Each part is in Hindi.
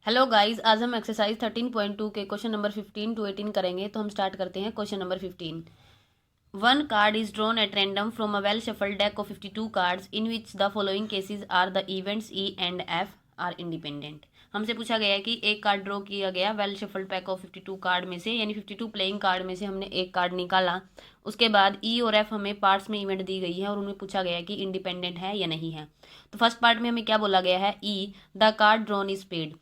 हेलो गाइस, आज हम एक्सरसाइज 13.2 के क्वेश्चन नंबर 15 टू 18 करेंगे। तो हम स्टार्ट करते हैं question number 15। One card is drawn at random from a well shuffled deck of 52 cards in which the following cases are the events E and F are independent. हमसे पूछा गया है कि एक कार्ड ड्रॉ किया गया well shuffled pack of 52 card में से, यानी 52 प्लेइंग कार्ड में से हमने एक कार्ड निकाला। उसके बाद ई और एफ हमें पार्ट्स में इवेंट दी गई है और उन्हें पूछा गया है कि इंडिपेंडेंट है या नहीं है। तो फर्स्ट पार्ट में हमें क्या बोला गया है, E the card drawn is paid,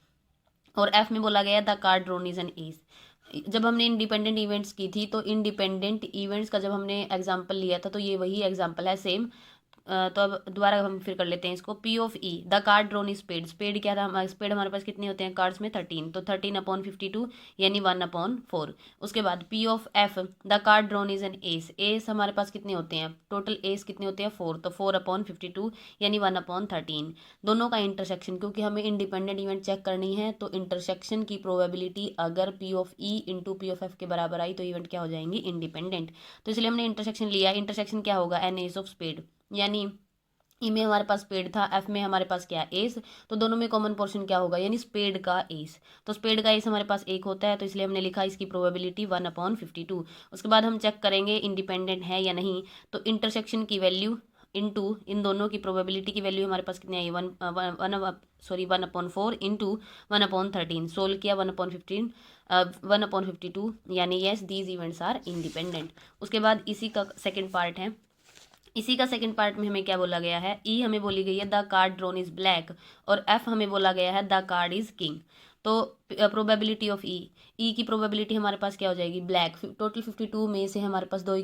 और एफ में बोला गया the card drawn is an ace. जब हमने इंडिपेंडेंट इवेंट्स की थी तो इंडिपेंडेंट इवेंट्स का जब हमने एग्जांपल लिया था तो ये वही एग्जांपल है, सेम। तो अब दोबारा हम फिर कर लेते हैं इसको। P of E the card drawn is spade, spade क्या था, स्पेड हमारे पास कितने होते हैं कार्ड्स में 13, तो 13/52 यानी 1/4। उसके बाद P of F the card drawn is an S, S हमारे पास कितने होते हैं, टोटल एस कितने होते हैं 4, तो 4/52 यानी 1/13। दोनों का इंटरसेक्शन, क्योंकि हमें इंडिपेंडेंट इवेंट चेक करनी है तो इंटरसेक्शन की प्रोबेबिलिटी अगर P of E into P of F के बराबर आई तो इवेंट क्या हो जाएंगी, इंडिपेंडेंट। तो इसलिए हमने इंटरसेक्शन लिया। इंटरसेक्शन क्या होगा, एन एस ऑफ स्पेड, यानी ई में हमारे पास स्पेड था, एफ में हमारे पास क्या एस, तो दोनों में कॉमन पोर्शन क्या होगा, यानी स्पेड का एस। तो स्पेड का एस हमारे पास एक होता है, तो इसलिए हमने लिखा इसकी प्रोबेबिलिटी 1/52। उसके बाद हम चेक करेंगे इंडिपेंडेंट है या नहीं। तो इंटरसेक्शन की वैल्यू इंटू इन दोनों की प्रोबेबिलिटी की वैल्यू हमारे पास कितनी आई, 1/4 इंटू 1/13। सोल्व किया 1/52 यानी yes these events are independent. उसके बाद इसी का सेकेंड पार्ट है। इसी का सेकंड पार्ट में हमें क्या बोला गया है, ई हमें बोली गई है the card drawn is black, और एफ हमें बोला गया है द कार्ड इज किंग। तो प्रोबेबिलिटी ऑफ ई की प्रोबेबिलिटी हमारे पास क्या हो जाएगी, ब्लैक। टोटल 52 में से हमारे पास दो ही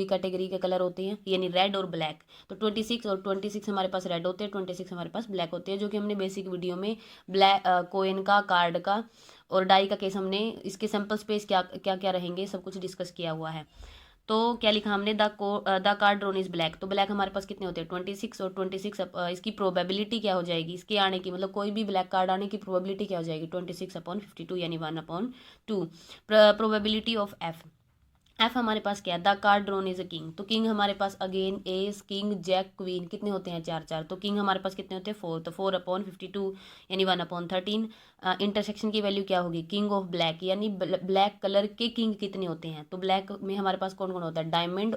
कैटेगरी के कलर होते हैं, यानी रेड और ब्लैक। तो 26 और 26 हमारे पास रेड होते हैं, 26 हमारे पास ब्लैक होते हैं, जो कि हमने बेसिक वीडियो में ब्लैक कोइन का, कार्ड का और डाई का केस हमने इसके सैम्पल स्पेस क्या क्या क्या रहेंगे सब कुछ डिस्कस किया हुआ है। तो क्या लिखा हमने, the card drawn is black, तो ब्लैक हमारे पास कितने होते हैं 26, और 26 इसकी प्रोबेबिलिटी क्या हो जाएगी, इसके आने की, मतलब कोई भी ब्लैक कार्ड आने की प्रोबेबिलिटी क्या हो जाएगी 26/52 यानी 1/2। प्रोबेबिलिटी ऑफ एफ, एफ हमारे पास क्या है, the card drawn is a king, तो किंग हमारे पास again ace king jack queen कितने होते हैं, 4 तो किंग हमारे पास कितने होते हैं 4, तो 4/52 यानी 1/13। इंटरसेक्शन की वैल्यू क्या होगी, किंग ऑफ ब्लैक, यानी ब्लैक कलर के किंग कितने होते हैं, तो ब्लैक में हमारे पास कौन कौन होता है, डायमंड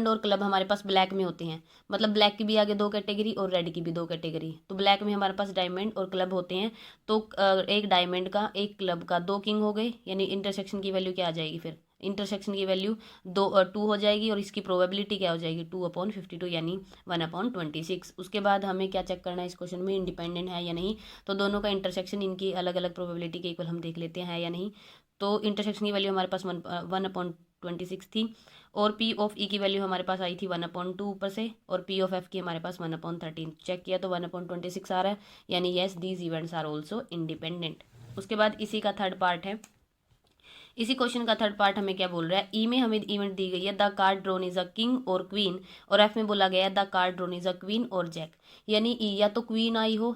और क्लब हमारे पास ब्लैक में होते हैं। मतलब ब्लैक की भी आगे दो कैटेगरी और रेड की भी दो कैटेगरी, तो ब्लैक में हमारे पास डायमंड और क्लब होते हैं। तो एक डायमंड का एक क्लब का दो किंग हो गए, यानी इंटरसेक्शन की वैल्यू क्या आ जाएगी, फिर इंटरसेक्शन की वैल्यू 2 हो जाएगी, और इसकी प्रोबेबिलिटी क्या हो जाएगी 2/52 यानी 1/26। उसके बाद हमें क्या चेक करना है इस क्वेश्चन में, इंडिपेंडेंट है या नहीं। तो दोनों का इंटरसेक्शन इनकी अलग अलग प्रोबेबिलिटी के इक्वल हम देख लेते हैं या नहीं। तो इंटरसेक्शन की वैल्यू हमारे पास 1/26 थी, और पी ऑफ ई की वैल्यू हमारे पास आई थी 1/2 ऊपर से, और पी ऑफ एफ की हमारे पास 1/13। चेक किया तो 1/26 आ रहा है, यानी yes these events are also independent. उसके बाद इसी का थर्ड पार्ट है। इसी क्वेश्चन का थर्ड पार्ट हमें क्या बोल रहा है, ई में हमें इवेंट दी गई है the card drawn is a king और क्वीन, और एफ में बोला गया है the card drawn is a queen और जैक। यानी ई या तो क्वीन आई हो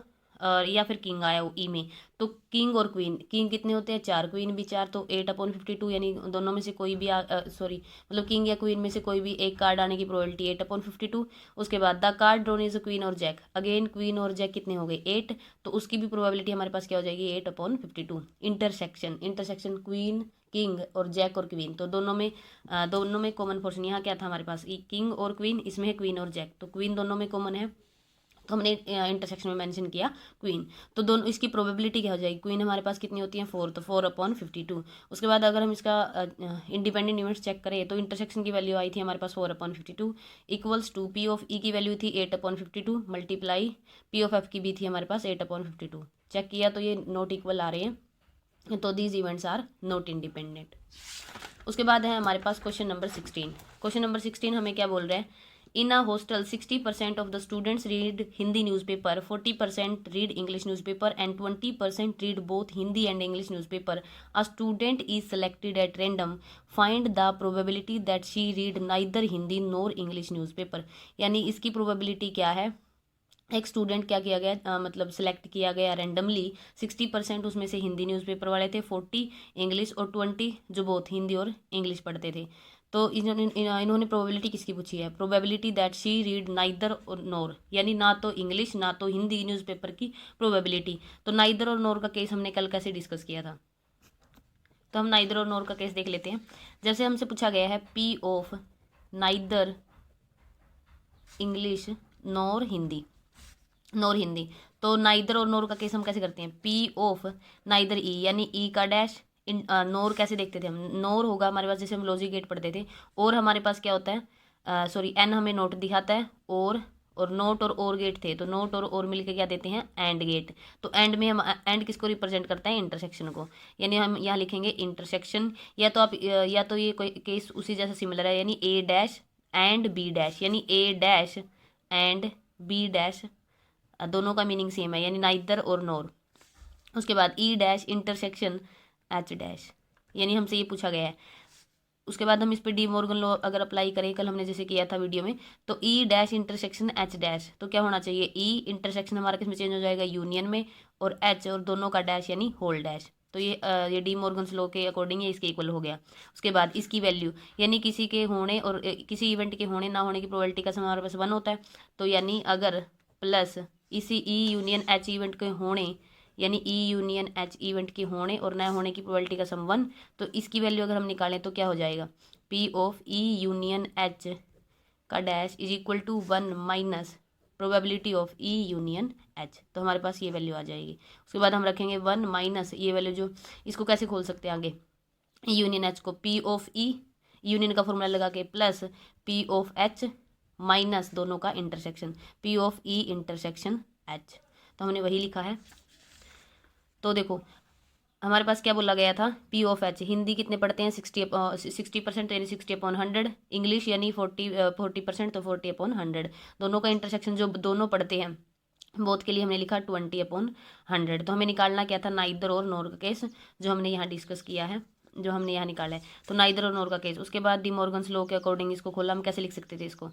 या फिर किंग आया हो ई में। तो किंग और क्वीन, किंग कितने होते हैं 4, क्वीन भी 4, तो 8/52 यानी दोनों में से कोई भी सॉरी मतलब किंग या क्वीन में से कोई भी एक कार्ड आने की प्रोबेबिलिटी 8/52। उसके बाद the card drawn is a queen और जैक, अगेन क्वीन और जैक कितने हो गए 8, तो उसकी भी प्रोबेबिलिटी हमारे पास क्या हो जाएगी 8/52। इंटरसेक्शन, इंटरसेक्शन क्वीन किंग और जैक और क्वीन, तो दोनों में कॉमन पोर्शन यहाँ क्या था हमारे पास, किंग और क्वीन, इसमें है क्वीन और जैक, तो क्वीन दोनों में कॉमन है, तो हमने इंटरसेक्शन में मेंशन किया क्वीन। तो दोनों इसकी प्रोबेबिलिटी क्या हो जाएगी, क्वीन हमारे पास कितनी होती है 4, तो 4/52। उसके बाद अगर हम इसका इंडिपेंडेंट इवेंट्स चेक करें तो इंटरसेक्शन की वैल्यू आई थी हमारे पास 4/52 इक्वल्स टू पी ऑफ ई की वैल्यू थी 8/52 मल्टीप्लाई पी ऑफ एफ की भी थी हमारे पास 8/52। चेक किया तो ये नॉट इक्वल आ रहे हैं, तो these events are not independent. उसके बाद है हमारे पास क्वेश्चन नंबर 16। क्वेश्चन नंबर 16 हमें क्या बोल रहे हैं, in a hostel 60% of the students read Hindi newspaper, 40% read English newspaper and 20% read both Hindi and English newspaper. A student is selected at random, find the probability that she read neither Hindi nor English newspaper. यानी इसकी प्रोबेबिलिटी क्या है, एक स्टूडेंट क्या किया गया मतलब सिलेक्ट किया गया रैंडमली, 60% उसमें से हिंदी न्यूज़पेपर वाले थे, 40 इंग्लिश और 20 जो बोथ हिंदी और इंग्लिश पढ़ते थे। तो इन्होंने प्रोबेबिलिटी किसकी पूछी है, probability that she read neither और नोर, यानी ना तो इंग्लिश ना तो हिंदी न्यूज़पेपर की प्रोबेबिलिटी। तो नाइदर और नोर का केस हमने कल कैसे डिस्कस किया था, तो हम नाइदर और नोर का केस देख लेते हैं। जैसे हमसे पूछा गया है पी ऑफ नाइदर इंग्लिश नोर हिंदी, तो नाइदर और नोर का केस हम कैसे करते हैं, पी ऑफ नाइदर ई, यानी ई का डैश, नोर कैसे देखते थे हम, नोर होगा हमारे पास जैसे हम लॉजिक गेट पढ़ते थे, और हमारे पास क्या होता है, सॉरी एन हमें नोट दिखाता है, और नोट और गेट थे, तो नोट और मिलके क्या देते हैं, एंड गेट। तो एंड में हम एंड किसको रिप्रेजेंट करता है, इंटरसेक्शन को, यानी हम यहाँ लिखेंगे इंटरसेक्शन, या तो आप या तो ये कोई केस उसी जैसा सिमिलर है, यानी ए डैश एंड बी डैश, यानी ए डैश एंड बी डैश दोनों का मीनिंग सेम है, यानी नाइदर और नोर। उसके बाद ई डैश इंटरसेक्शन एच डैश, यानी हमसे ये पूछा गया है। उसके बाद हम इस पर डी मॉर्गन लॉ अगर अप्लाई करें, कल हमने जैसे किया था वीडियो में, तो ई डैश इंटरसेक्शन एच डैश, तो क्या होना चाहिए, ई इंटरसेक्शन हमारा किस में चेंज हो जाएगा, यूनियन में, और एच और दोनों का डैश यानी होल डैश। तो ये डी मॉर्गन्स लॉ के अकॉर्डिंग ये इसके इक्वल हो गया। उसके बाद इसकी वैल्यू, यानी किसी के होने और किसी इवेंट के होने ना होने की प्रोबेबिलिटी का सम हमारे पास 1 होता है, तो यानी अगर प्लस इसी ई यूनियन एच इवेंट के होने, यानी ई यूनियन एच इवेंट के होने और न होने की प्रोबेबिलिटी का सम 1, तो इसकी वैल्यू अगर हम निकालें तो क्या हो जाएगा, P of E union H का dash is equal to 1 minus probability of E union H, तो हमारे पास ये वैल्यू आ जाएगी। उसके बाद हम रखेंगे 1 माइनस ये वैल्यू, जो इसको कैसे खोल सकते हैं आगे, ई यूनियन एच को पी ऑफ ई यूनियन का फॉर्मूला लगा के plus P of H minus दोनों का intersection, P of E intersection H, तो हमने वही लिखा है। तो देखो हमारे पास क्या बोला गया था, पी ऑफ एच, हिंदी कितने पढ़ते हैं 60% यानी 60/100, इंग्लिश यानी 40% तो 40/100, दोनों का इंटरसेक्शन जो दोनों पढ़ते हैं बोथ के लिए हमने लिखा 20/100। तो हमें निकालना क्या था, नाइदर और नोर का केस, जो हमने यहाँ डिस्कस किया है, जो हमने यहाँ निकाला है, तो नाइदर और नोर का केस। उसके बाद डी मॉर्गन्स लॉ के अकॉर्डिंग इसको खोला, हम कैसे लिख सकते थे इसको,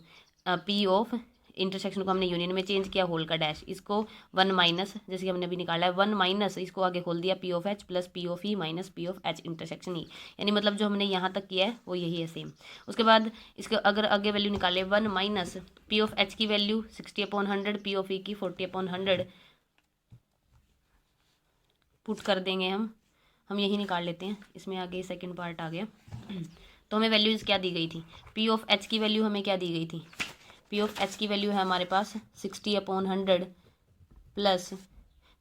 पी ऑफ इंटरसेक्शन को हमने यूनियन में चेंज किया, होल का डैश, इसको 1 माइनस, जैसे कि हमने अभी निकाला है 1 माइनस, इसको आगे खोल दिया P of H plus P of E minus P of H intersection E, यानी मतलब जो हमने यहाँ तक किया है वो यही है सेम। उसके बाद इसके अगर आगे वैल्यू निकाले 1 माइनस पी ऑफ एच की वैल्यू 60/100, पी ऑफ ई की 40/100 पुट कर देंगे हम यही निकाल लेते हैं, इसमें आगे सेकेंड पार्ट आ गया। तो हमें वैल्यूज़ क्या दी गई थी, पी ऑफ एच की वैल्यू हमें क्या दी गई थी, पी ऑफ एच की वैल्यू है हमारे पास 60/100 प्लस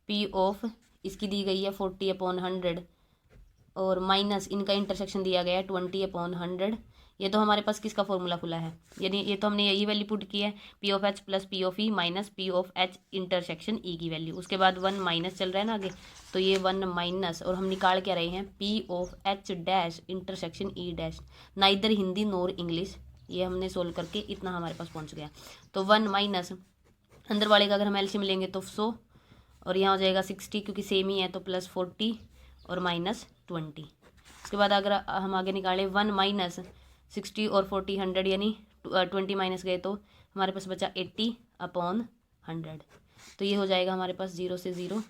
पी ऑफ इसकी दी गई है 40/100 और माइनस इनका इंटरसेक्शन दिया गया है 20/100। ये तो हमारे पास किसका फॉर्मूला खुला है, यानी ये तो हमने यही वैल्यू पुट की है, P of H plus P of E minus P of H intersection E की वैल्यू। उसके बाद 1 माइनस चल रहा है ना आगे, तो ये 1 माइनस, और हम निकाल क्या रहे हैं, P of H dash intersection E dash, neither Hindi nor English, ये हमने सोल्व करके इतना हमारे पास पहुंच गया। तो 1 माइनस अंदर वाले का अगर हम एलसीएम लेंगे तो 100, और यहाँ हो जाएगा 60 क्योंकि सेम ही है, तो प्लस 40 और माइनस 20। उसके बाद अगर हम आगे निकालें 1 माइनस 60 और 40 100, यानी 20 माइनस गए तो हमारे पास बचा 80/100, तो ये हो जाएगा हमारे पास 0 से 0,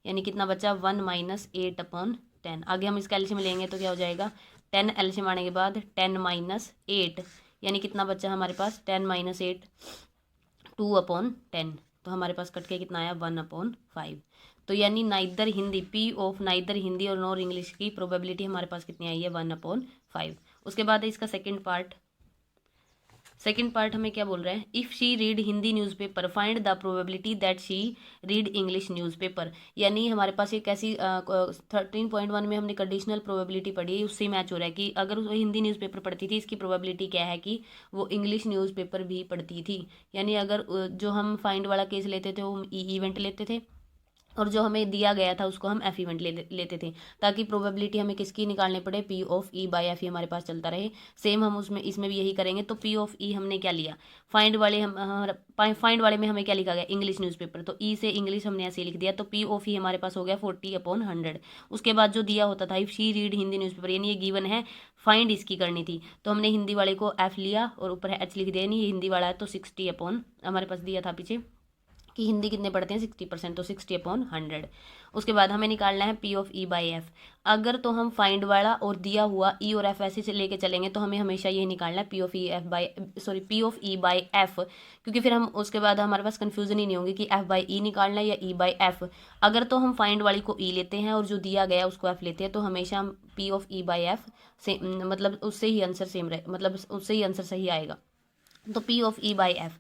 यानी कितना बचा 1 माइनस 8/10। आगे हम इसका एलसीएम लेंगे तो क्या हो जाएगा, 10 एलसीएम आने के बाद 10 माइनस 8, यानी कितना बचा हमारे पास 10 माइनस 8 2/10, तो हमारे पास कट के कितना आया 1/5। तो यानी neither Hindi, P of neither Hindi और नॉर इंग्लिश की प्रोबेबिलिटी हमारे पास कितनी आई है 1/5। उसके बाद है इसका सेकंड पार्ट हमें क्या बोल रहा है, if she read Hindi newspaper find the probability that she read English newspaper, यानी हमारे पास एक ऐसी 13.1 में हमने कंडीशनल प्रोबेबिलिटी पढ़ी, उससे मैच हो रहा है कि अगर वो हिंदी न्यूज़पेपर पढ़ती थी, इसकी प्रोबेबिलिटी क्या है कि वो इंग्लिश न्यूज़पेपर भी पढ़ती थी। यानी अगर जो हम फाइंड वाला केस लेते थे वो ई इवेंट लेते थे, और जो हमें दिया गया था उसको हम एफ इवेंट लेते थे, ताकि प्रोबेबिलिटी हमें किसकी निकालनी पड़े, P of E bye F E हमारे पास चलता रहे। सेम हम इसमें भी यही करेंगे। तो पी ऑफ ई हमने क्या लिया, फाइंड वाले में हमें क्या लिखा गया, इंग्लिश न्यूज़पेपर, तो ई से इंग्लिश हमने ऐसे लिख दिया, तो पी ऑफ ई हमारे पास हो गया 40/100। उसके बाद जो दिया होता था if she read Hindi newspaper, यानी ये गिवन है, फाइंड इसकी करनी थी, तो हमने हिंदी वाले को एफ लिया और ऊपर एच लिख दिया, यानी ये हिंदी वाला है, तो 60 हमारे पास दिया था पीछे कि हिंदी कितने पढ़ते हैं 60%, तो 60/100। उसके बाद हमें निकालना है P of E by F. अगर तो हम फाइंड वाला और दिया हुआ ई और एफ ऐसे लेके चलेंगे तो हमें हमेशा ये निकालना है P of E F by P of E by F, क्योंकि फिर हम उसके बाद हमारे पास कन्फ्यूजन ही नहीं होगी कि एफ बाई ई निकालना है या ई बाई एफ। अगर तो हम फाइंड वाली को ई लेते हैं और जो दिया गया उसको एफ लेते हैं तो हमेशा हम P of E by F से मतलब उससे ही आंसर सेम रहे, मतलब उससे ही आंसर सही आएगा। तो P of E by F,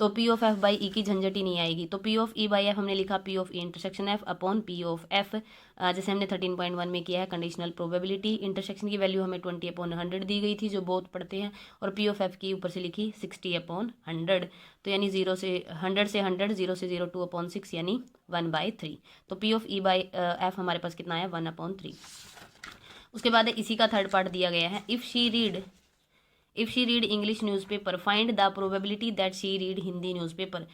तो P of F by E की झंझट ही नहीं आएगी। तो P of E by F हमने लिखा P of E intersection F upon P of F, जैसे हमने 13.1 में किया है कंडीशनल प्रोबेबिलिटी। इंटरसेक्शन की वैल्यू हमें 20/100 दी गई थी जो बहुत पढ़ते हैं, और पी ऑफ एफ की ऊपर से लिखी 60/100, तो यानी 0 से 100 से 100, 0 से 0 2/6 यानी 1/3। तो P of E by F हमारे पास कितना है 1/3। उसके बाद इसी का थर्ड पार्ट दिया गया है, if she read English newspaper find the probability that she read Hindi newspaper.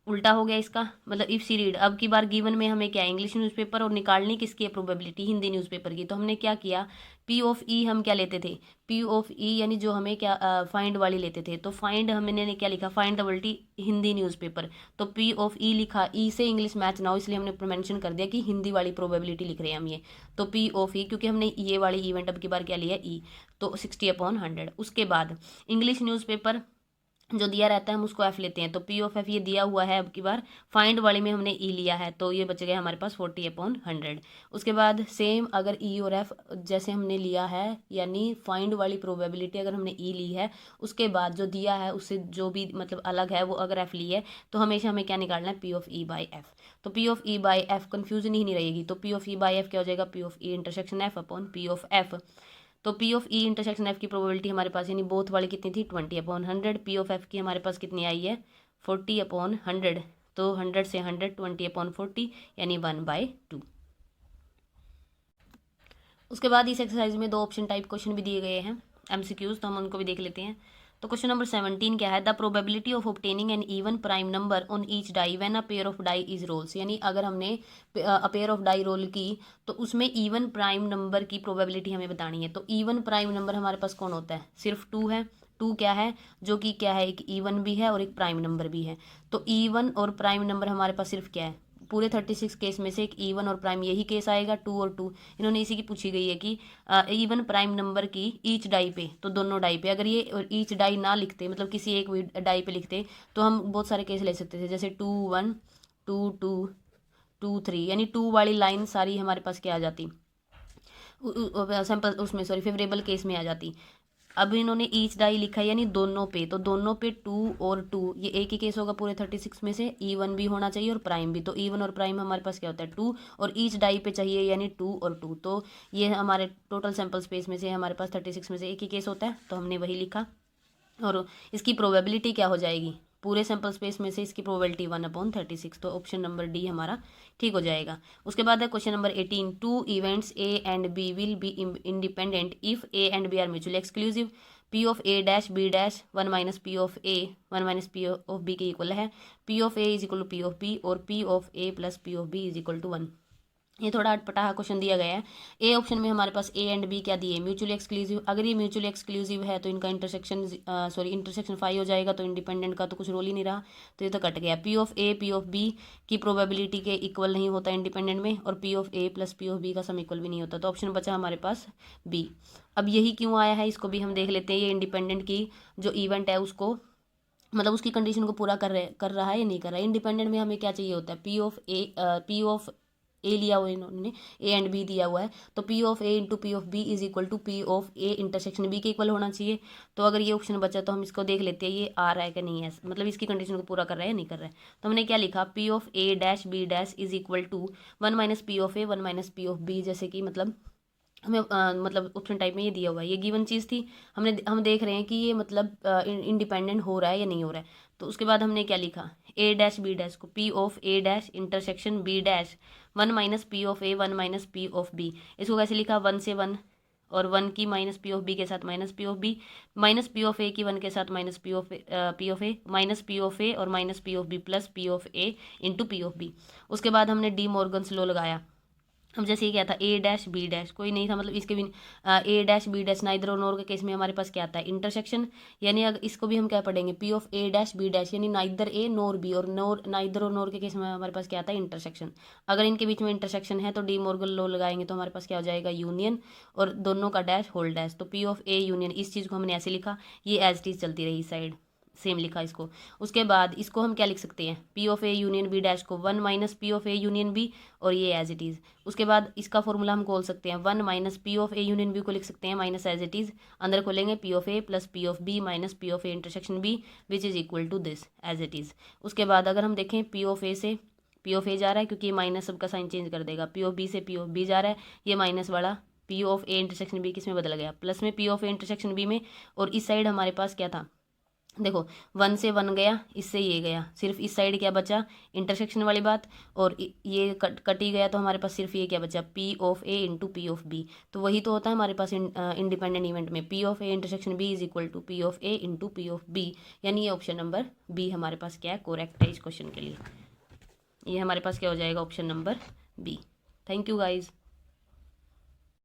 उल्टा हो गया इसका, मतलब इफ़ शी रीड, अब की बार गिवन में हमें क्या इंग्लिश न्यूज़पेपर और निकालनी किसकी है प्रोबेबिलिटी हिंदी न्यूज़पेपर की। तो हमने क्या किया, पी ऑफ ई हम क्या लेते थे, पी ऑफ ई यानी जो हमें क्या फाइंड वाली लेते थे, तो फाइंड हमने क्या लिखा फाइंड द वल्टी हिंदी न्यूज़पेपर। तो पी ऑफ ई लिखा, ई से इंग्लिश मैच ना हो इसलिए हमने मेंशन कर दिया कि हिंदी वाली प्रोबेबिलिटी लिख रहे हैं हम ये। तो पी ऑफ ई, क्योंकि हमने ये वाली इवेंट अब की बार क्या लिया ई, तो 60/100। उसके बाद इंग्लिश न्यूज़पेपर जो दिया रहता है हम उसको एफ लेते हैं, तो पी ऑफ एफ ये दिया हुआ है अब की बार, फाइंड वाले में हमने ई लिया है तो ये बच गया हमारे पास 40/100। उसके बाद सेम अगर ई और एफ जैसे हमने लिया है, यानी फाइंड वाली प्रोबेबिलिटी अगर हमने ई ली है, उसके बाद जो दिया है उससे जो भी मतलब अलग है वो अगर एफ ली है, तो हमेशा हमें क्या निकालना है P of E by F. तो P of E by F confusion ही नहीं रहेगी, तो P of E by F क्या हो जाएगा P of E intersection F upon P of F. तो P of E intersection F की प्रोबेबिलिटी हमारे पास यानी बोथ वाली कितनी थी 20/100, पी ऑफ एफ की हमारे पास कितनी आई है 40/100, तो 100 से 100 20/40 यानी 1/2। उसके बाद इस एक्सरसाइज में 2 ऑप्शन टाइप क्वेश्चन भी दिए गए हैं एमसीक्यूज, तो हम उनको भी देख लेते हैं। तो क्वेश्चन नंबर 17 क्या है, the probability of obtaining an even prime number on each die when a pair of die is rolls, यानी अगर हमने a pair of die roll की तो उसमें इवन प्राइम नंबर की प्रोबेबिलिटी हमें बतानी है। तो इवन प्राइम नंबर हमारे पास कौन होता है, सिर्फ 2 है। 2 क्या है, जो कि क्या है, एक इवन भी है और एक प्राइम नंबर भी है। तो इवन और प्राइम नंबर हमारे पास सिर्फ क्या है, पूरे 36 केस में से एक इवन और प्राइम यही केस आएगा 2 और 2। इन्होंने इसी की पूछी गई है कि इवन प्राइम नंबर की ईच डाई पे, तो दोनों डाई पे अगर ये ईच डाई ना लिखते, मतलब किसी एक डाई पे लिखते, तो हम बहुत सारे केस ले सकते थे, जैसे 2 1 2 2 2 3, यानी 2 वाली लाइन सारी हमारे पास क्या आ जाती सैम्पल उसमें, सॉरी फेवरेबल केस में आ जाती। अब इन्होंने ईच डाई लिखा है यानी दोनों पे, तो दोनों पे 2 और 2, ये एक ही केस होगा पूरे 36 में से। इवन भी होना चाहिए और प्राइम भी, तो इवन और प्राइम हमारे पास क्या होता है 2, और ईच डाई पे चाहिए यानी 2 और 2, तो ये हमारे टोटल सैंपल स्पेस में से हमारे पास 36 में से एक ही केस होता है, तो हमने वही लिखा। और इसकी प्रोबेबिलिटी क्या हो जाएगी, पूरे सैंपल स्पेस में से इसकी प्रोबेबिलिटी 1/36, तो ऑप्शन नंबर डी हमारा ठीक हो जाएगा। उसके बाद है question number 18, 2 events A and B will be independent if A and B are mutually exclusive, P of A dash B dash 1 minus P of A 1 minus P of B के इक्वल है, P of A is equal to P of B और P of A plus P of B is equal to 1। ये थोड़ा अटपटा क्वेश्चन दिया गया है। ए ऑप्शन में हमारे पास ए एंड बी क्या दिए, म्यूचुअली एक्सक्लूसिव। अगर ये म्यूचुअली एक्सक्लूसिव है तो इनका इंटरसेक्शन 5 हो जाएगा, तो इंडिपेंडेंट का तो कुछ रोल ही नहीं रहा, तो ये तो कट गया। P of A P of B की प्रोबेबिलिटी के इक्वल नहीं होता इंडिपेंडेंट में, और P of A plus P of B का सम इक्वल भी नहीं होता, तो ऑप्शन बचा हमारे पास बी। अब यही क्यों आया है इसको भी हम देख लेते हैं। ये इंडिपेंडेंट की जो इवेंट है उसको, मतलब उसकी कंडीशन को पूरा कर रहा है या नहीं कर रहा है। इंडिपेंडेंट में हमें क्या चाहिए होता है, पी ऑफ ए लिया हुआ इन्होंने, ए एंड बी दिया हुआ है, तो P of A into P of B is equal to P of A intersection B के इक्वल होना चाहिए। तो अगर ये ऑप्शन बचा तो हम इसको देख लेते हैं ये आ रहा है कि नहीं है, मतलब इसकी कंडीशन को पूरा कर रहा है या नहीं कर रहा है। तो हमने क्या लिखा, P of A dash B dash is equal to 1 minus P of A 1 minus P of B, जैसे कि मतलब हमें मतलब ऑप्शन टाइप में ये दिया हुआ है, ये गिवन चीज़ थी, हम देख रहे हैं कि ये मतलब इंडिपेंडेंट हो रहा है या नहीं हो रहा है। तो उसके बाद हमने क्या लिखा, ए डैश बी डैश को P of A dash intersection B dash 1 minus P of A 1 minus P of B, इसको कैसे लिखा 1 से 1 और 1 की माइनस पी ऑफ बी के साथ minus P of B, minus P of A की 1 के साथ minus P of A minus P of A और minus P of B plus P of A into P of B. उसके बाद हमने डी मॉर्गन्स लॉ लगाया, अब जैसे ये क्या था, ए डैश बी डैश, कोई नहीं था, मतलब इसके भी ए डैश बी डैश नाइदर और नोर के केस में हमारे पास क्या आता है, इंटरसेक्शन। यानी अगर इसको भी हम क्या पढ़ेंगे, P of A dash B dash, यानी नाइदर ए नोर बी, और नोर नाइदर और नोर के केस में हमारे पास क्या आता है, इंटरसेक्शन। अगर इनके बीच में इंटरसेक्शन है तो डी मॉर्गन लॉ लगाएंगे तो हमारे पास क्या हो जाएगा, यूनियन, और दोनों का डैश होल डैश। तो पी ऑफ ए यूनियन, इस चीज़ को हमने ऐसे लिखा, ये एज इट इज चलती रही साइड, सेम लिखा इसको। उसके बाद इसको हम क्या लिख सकते हैं, P of A union B dash को 1 minus P of A union B, और ये एज इट इज़। उसके बाद इसका फॉर्मूला हम खोल सकते हैं, 1 minus P of A union B को लिख सकते हैं माइनस एज इट इज़, अंदर खोलेंगे P of A plus P of B minus P of A intersection B which is equal to this as it is. उसके बाद अगर हम देखें, पी ऑफ ए से पी ऑफ ए जा रहा है क्योंकि ये माइनस सबका साइन चेंज कर देगा, पी ऑफ बी से पी ऑफ बी जा रहा है, ये माइनस वाला P of A intersection B किस में बदल गया, प्लस में P of A intersection B में। और इस साइड हमारे पास क्या था, देखो 1 से 1 गया, इससे ये गया, सिर्फ इस साइड क्या बचा, इंटरसेक्शन वाली बात, और ये कट ही गया, तो हमारे पास सिर्फ ये क्या बचा, P of A into P of B. तो वही तो होता है हमारे पास इंडिपेंडेंट इवेंट में, P of A intersection B is equal to P of A into P of B. यानी ये ऑप्शन नंबर बी हमारे पास क्या है, करेक्ट है इस क्वेश्चन के लिए। ये हमारे पास क्या हो जाएगा, option number B. Thank you guys.